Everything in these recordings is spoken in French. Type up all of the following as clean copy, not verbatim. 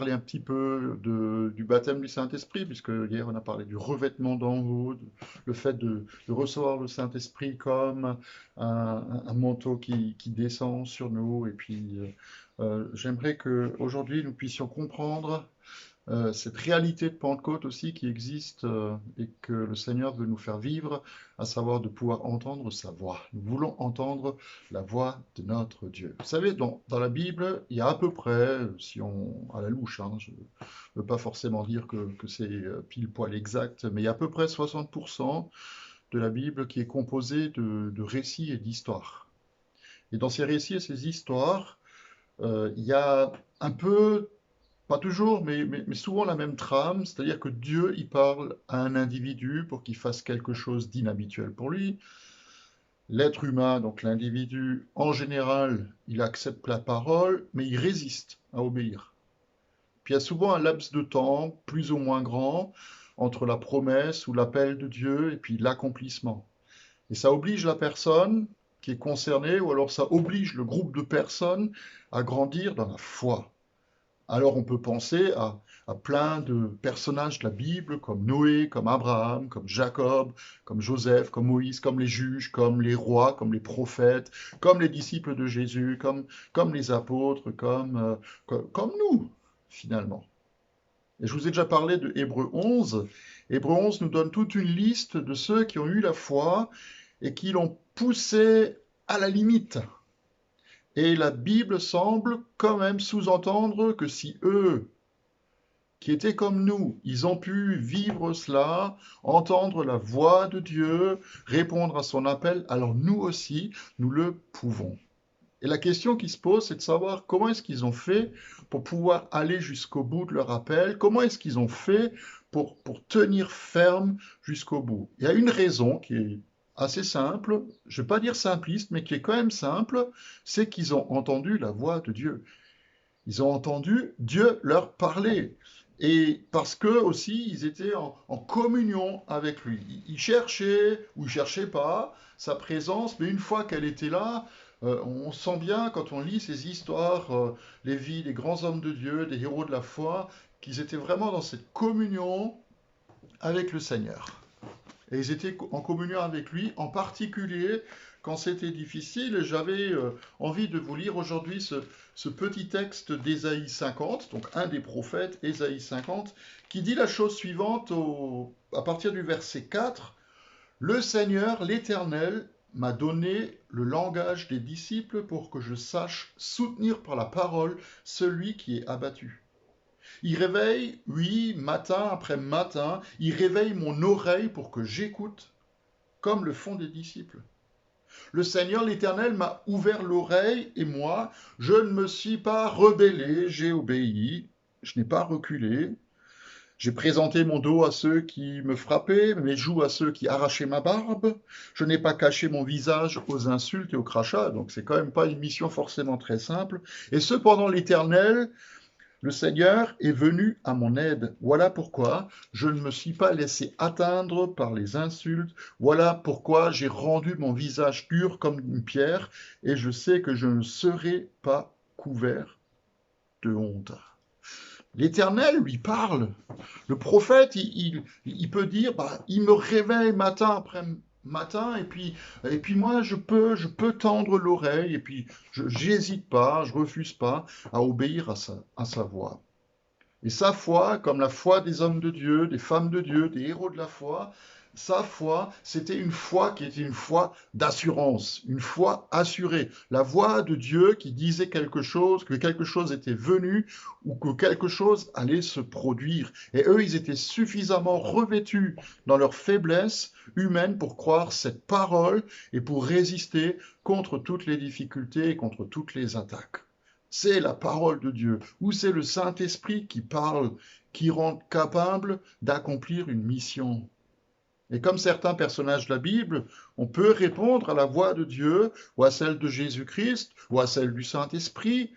parler un petit peu du baptême du Saint-Esprit, puisque hier on a parlé du revêtement d'en haut, le fait de recevoir le Saint-Esprit comme un manteau qui descend sur nous. Et puis j'aimerais qu'aujourd'hui nous puissions comprendre cette réalité de Pentecôte aussi qui existe et que le Seigneur veut nous faire vivre, à savoir de pouvoir entendre sa voix. Nous voulons entendre la voix de notre Dieu. Vous savez, dans la Bible, il y a à peu près, si on à la louche, hein, je ne veux pas forcément dire que c'est pile poil exact, mais il y a à peu près 60% de la Bible qui est composée de récits et d'histoires. Et dans ces récits et ces histoires, il y a un peu pas toujours, mais souvent la même trame, c'est-à-dire que Dieu, il parle à un individu pour qu'il fasse quelque chose d'inhabituel pour lui. L'être humain, donc l'individu, en général, il accepte la parole, mais il résiste à obéir. Puis il y a souvent un laps de temps, plus ou moins grand, entre la promesse ou l'appel de Dieu et puis l'accomplissement. Et ça oblige la personne qui est concernée, ou alors ça oblige le groupe de personnes à grandir dans la foi. Alors on peut penser à plein de personnages de la Bible, comme Noé, comme Abraham, comme Jacob, comme Joseph, comme Moïse, comme les juges, comme les rois, comme les prophètes, comme les disciples de Jésus, comme les apôtres, comme nous, finalement. Et je vous ai déjà parlé de Hébreux 11. Hébreux 11 nous donne toute une liste de ceux qui ont eu la foi et qui l'ont poussé à la limite. Et la Bible semble quand même sous-entendre que si eux, qui étaient comme nous, ils ont pu vivre cela, entendre la voix de Dieu, répondre à son appel, alors nous aussi, nous le pouvons. Et la question qui se pose, c'est de savoir comment est-ce qu'ils ont fait pour pouvoir aller jusqu'au bout de leur appel, comment est-ce qu'ils ont fait pour tenir ferme jusqu'au bout. Il y a une raison qui est assez simple, je ne vais pas dire simpliste, mais qui est quand même simple, c'est qu'ils ont entendu la voix de Dieu. Ils ont entendu Dieu leur parler. Et parce que aussi, ils étaient en communion avec lui. Ils cherchaient ou ils cherchaient pas sa présence, mais une fois qu'elle était là, on sent bien quand on lit ces histoires, les vies des grands hommes de Dieu, des héros de la foi, qu'ils étaient vraiment dans cette communion avec le Seigneur. Et ils étaient en communion avec lui, en particulier quand c'était difficile. J'avais envie de vous lire aujourd'hui ce petit texte d'Ésaïe 50, donc un des prophètes, Ésaïe 50, qui dit la chose suivante à partir du verset 4. Le Seigneur, l'Éternel, m'a donné le langage des disciples pour que je sache soutenir par la parole celui qui est abattu. Il réveille, oui, matin après matin, il réveille mon oreille pour que j'écoute, comme le font des disciples. Le Seigneur l'Éternel m'a ouvert l'oreille et moi, je ne me suis pas rebellé, j'ai obéi, je n'ai pas reculé. J'ai présenté mon dos à ceux qui me frappaient, mes joues à ceux qui arrachaient ma barbe. Je n'ai pas caché mon visage aux insultes et aux crachats, donc c'est quand même pas une mission forcément très simple. Et cependant l'Éternel, le Seigneur est venu à mon aide. Voilà pourquoi je ne me suis pas laissé atteindre par les insultes. Voilà pourquoi j'ai rendu mon visage dur comme une pierre et je sais que je ne serai pas couvert de honte. L'Éternel lui parle. Le prophète, il peut dire, bah, il me réveille matin après matin, et puis moi, je peux tendre l'oreille, et puis je n'hésite pas, je refuse pas à obéir à sa voix. Et sa foi, comme la foi des hommes de Dieu, des femmes de Dieu, des héros de la foi, sa foi, c'était une foi qui était une foi d'assurance, une foi assurée. La voix de Dieu qui disait quelque chose, que quelque chose était venu ou que quelque chose allait se produire. Et eux, ils étaient suffisamment revêtus dans leur faiblesse humaine pour croire cette parole et pour résister contre toutes les difficultés et contre toutes les attaques. C'est la parole de Dieu, ou c'est le Saint-Esprit qui parle, qui rend capable d'accomplir une mission. Et comme certains personnages de la Bible, on peut répondre à la voix de Dieu, ou à celle de Jésus-Christ, ou à celle du Saint-Esprit,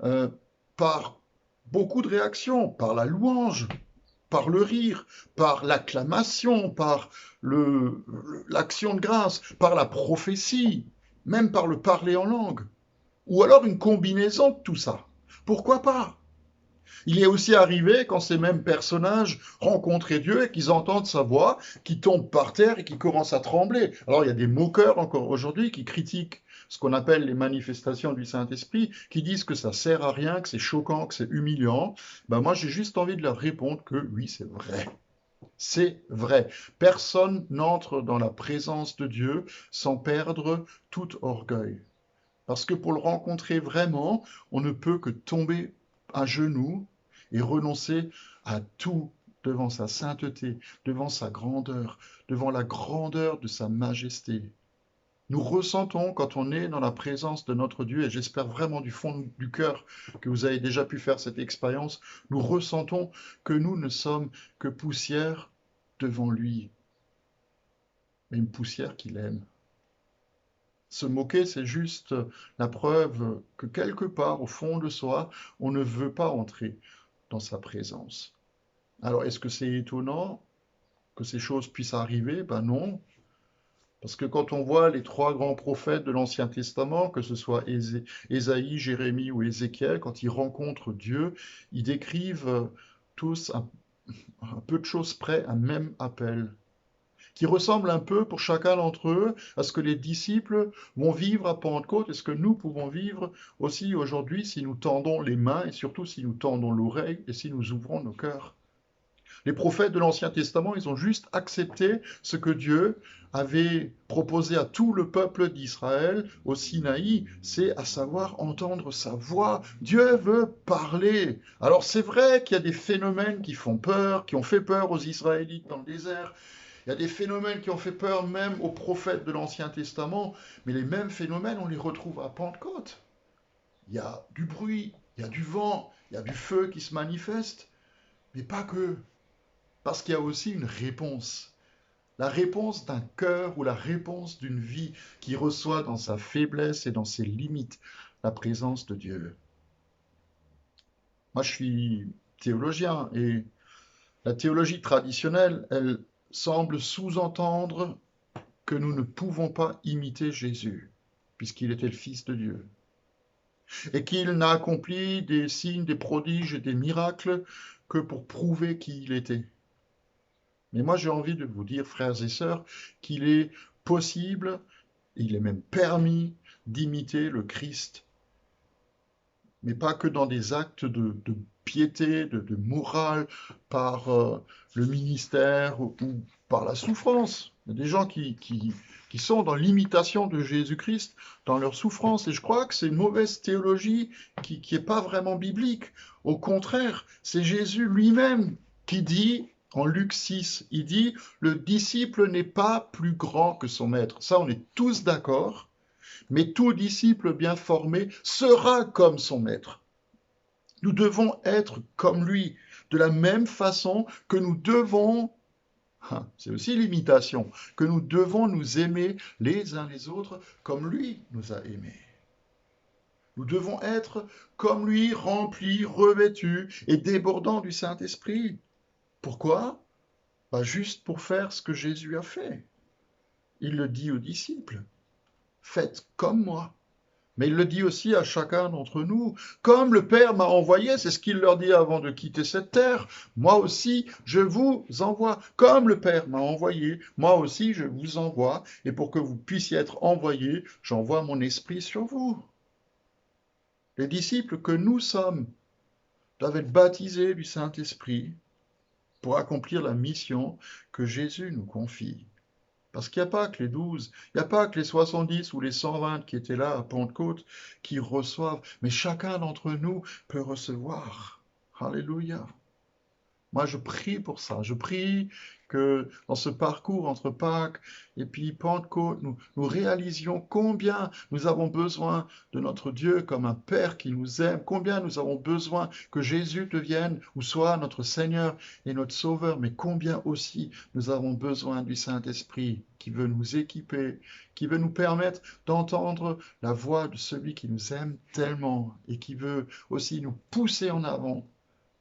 euh, par beaucoup de réactions, par la louange, par le rire, par l'acclamation, par l'action de grâce, par la prophétie, même par le parler en langue. Ou alors une combinaison de tout ça. Pourquoi pas? Il est aussi arrivé quand ces mêmes personnages rencontraient Dieu et qu'ils entendent sa voix, qui tombent par terre et qui commencent à trembler. Alors il y a des moqueurs encore aujourd'hui qui critiquent ce qu'on appelle les manifestations du Saint-Esprit, qui disent que ça sert à rien, que c'est choquant, que c'est humiliant. Ben moi j'ai juste envie de leur répondre que oui, c'est vrai. C'est vrai. Personne n'entre dans la présence de Dieu sans perdre tout orgueil. Parce que pour le rencontrer vraiment, on ne peut que tomber à genoux et renoncer à tout devant sa sainteté, devant sa grandeur, devant la grandeur de sa majesté. Nous ressentons quand on est dans la présence de notre Dieu, et j'espère vraiment du fond du cœur que vous avez déjà pu faire cette expérience, nous ressentons que nous ne sommes que poussière devant lui, mais une poussière qu'il aime. Se moquer, c'est juste la preuve que quelque part, au fond de soi, on ne veut pas entrer dans sa présence. Alors, est-ce que c'est étonnant que ces choses puissent arriver? Ben non, parce que quand on voit les trois grands prophètes de l'Ancien Testament, que ce soit Ésaïe, Jérémie ou Ézéchiel, quand ils rencontrent Dieu, ils décrivent tous un peu de choses près un même appel, qui ressemble un peu pour chacun d'entre eux à ce que les disciples vont vivre à Pentecôte et ce que nous pouvons vivre aussi aujourd'hui si nous tendons les mains et surtout si nous tendons l'oreille et si nous ouvrons nos cœurs. Les prophètes de l'Ancien Testament, ils ont juste accepté ce que Dieu avait proposé à tout le peuple d'Israël au Sinaï, c'est à savoir entendre sa voix. Dieu veut parler. Alors c'est vrai qu'il y a des phénomènes qui font peur, qui ont fait peur aux Israélites dans le désert. Il y a des phénomènes qui ont fait peur même aux prophètes de l'Ancien Testament, mais les mêmes phénomènes, on les retrouve à Pentecôte. Il y a du bruit, il y a du vent, il y a du feu qui se manifeste, mais pas que. Parce qu'il y a aussi une réponse. La réponse d'un cœur ou la réponse d'une vie qui reçoit dans sa faiblesse et dans ses limites la présence de Dieu. Moi, je suis théologien et la théologie traditionnelle, elle semble sous-entendre que nous ne pouvons pas imiter Jésus, puisqu'il était le Fils de Dieu, et qu'il n'a accompli des signes, des prodiges et des miracles que pour prouver qui il était. Mais moi, j'ai envie de vous dire, frères et sœurs, qu'il est possible, il est même permis d'imiter le Christ, mais pas que dans des actes de piété, de morale, par le ministère ou par la souffrance. Il y a des gens qui sont dans l'imitation de Jésus-Christ, dans leur souffrance, et je crois que c'est une mauvaise théologie qui n'est pas vraiment biblique. Au contraire, c'est Jésus lui-même qui dit en Luc 6, il dit, le disciple n'est pas plus grand que son maître. Ça, on est tous d'accord, mais tout disciple bien formé sera comme son maître. Nous devons être comme lui, de la même façon que nous devons, c'est aussi l'imitation, que nous devons nous aimer les uns les autres comme lui nous a aimés. Nous devons être comme lui, remplis, revêtus et débordants du Saint-Esprit. Pourquoi? Pas juste pour faire ce que Jésus a fait. Il le dit aux disciples, faites comme moi. Mais il le dit aussi à chacun d'entre nous. Comme le Père m'a envoyé, c'est ce qu'il leur dit avant de quitter cette terre, moi aussi je vous envoie. Comme le Père m'a envoyé, moi aussi je vous envoie. Et pour que vous puissiez être envoyés, j'envoie mon esprit sur vous. Les disciples que nous sommes doivent être baptisés du Saint-Esprit pour accomplir la mission que Jésus nous confie. Parce qu'il n'y a pas que les 12, il n'y a pas que les 70 ou les 120 qui étaient là à Pentecôte qui reçoivent, mais chacun d'entre nous peut recevoir. Alléluia. Moi, je prie pour ça. Je prie que dans ce parcours entre Pâques et puis Pentecôte, nous réalisions combien nous avons besoin de notre Dieu comme un Père qui nous aime, combien nous avons besoin que Jésus devienne ou soit notre Seigneur et notre Sauveur, mais combien aussi nous avons besoin du Saint-Esprit qui veut nous équiper, qui veut nous permettre d'entendre la voix de celui qui nous aime tellement et qui veut aussi nous pousser en avant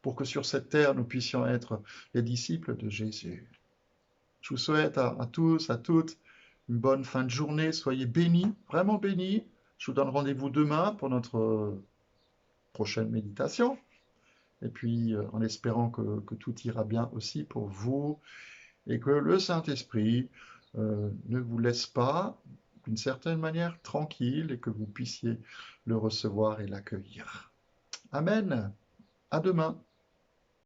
pour que sur cette terre, nous puissions être les disciples de Jésus. Je vous souhaite à tous, à toutes, une bonne fin de journée. Soyez bénis, vraiment bénis. Je vous donne rendez-vous demain pour notre prochaine méditation. et puis en espérant que tout ira bien aussi pour vous, et que le Saint-Esprit ne vous laisse pas, d'une certaine manière, tranquille, et que vous puissiez le recevoir et l'accueillir. Amen. À demain.